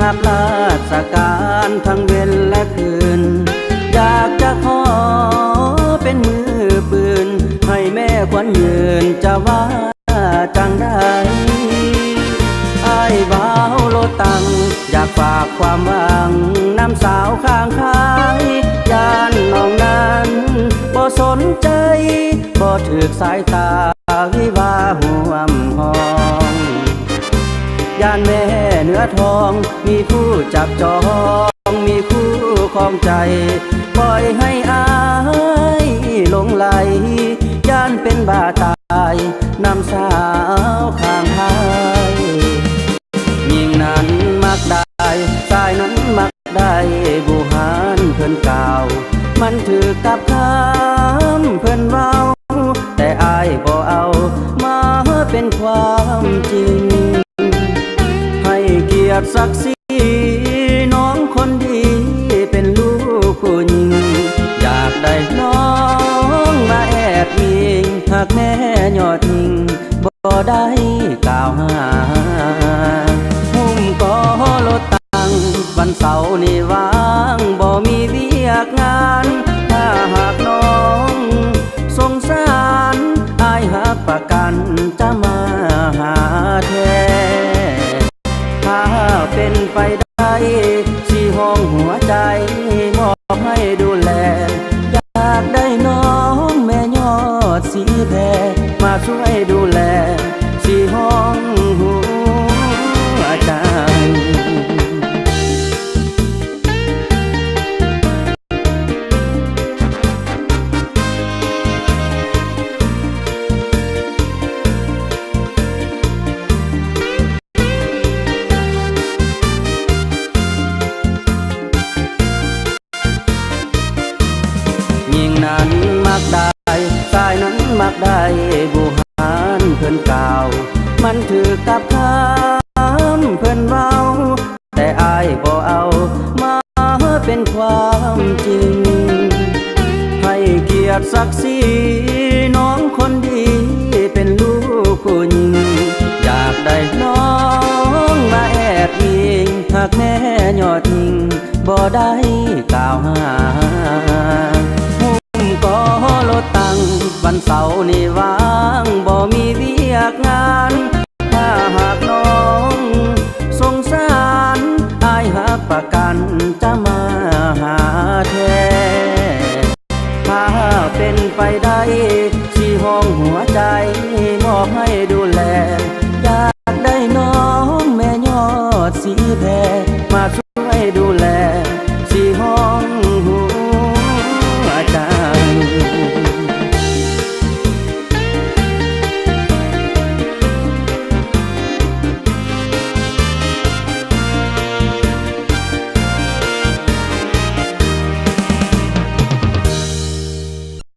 หากราชการทั้งเวรและคืนอยากจะขอเป็นมือปืนให้แม่ควันยืนจะว่าจังได้อ้ายบ่าวโลตังอยากฝากความหวังน้ำสาวข้างคายยานน้องนั้นบ่สนใจบ่ถือสายตาวิวาห่วมห้องยานแม่เนื้อทองมีคู่จับจองมีคู่ครองใจปล่อยให้อายหลงไหลยานเป็นบาตายนำสาวข้างหายยิ่งนั้นมักได้สายนั้นมักได้บูหานเพิ่นกล่าวมันถือกับคำเพิ่นเว้าแต่อายบ่เอามาเป็นความจริงให้เกียรติศักดิ์ศรีน้องคนดีเป็นลูกผู้หญิงอยากได้น้องมาแอบอิงหากแม่ยอดทิ้งบ่ได้กล่าวหาหุ้มก็รถตังวันเสาร์นี่ว่างบ่มีเวียกงานถ้าหากน้องสงสารอายหักประกันจะมาหาแท้ถ้าเป็นไปได้สิห้องหัวใจมอบให้ดูแลอยากได้น้องแม่ยอดสีแพรมาช่วยดูแลสิห้องหัวใจยิ่งนั้นมักได้สายนั้นมักได้บูหานเพิ่นกล่าวมันถือกับคำเพิ่นเว้าแต่อายบ่เอามาเป็นความจริงให้เกียรติศักดิ์ศรีน้องคนดีเป็นลูกผู้หญิงอยากได้น้องมาแอบอิงหากแม่ยอดทิ้งบ่ได้กล่าวหาก็รถตังวันเสาร์นี่ว่างบ่มีเวียกงานถ้าหากน้องสงสารอายหักประกันจะมาหาแท้ถ้าเป็นไปได้สิห้องหัวใจมอบให้ดู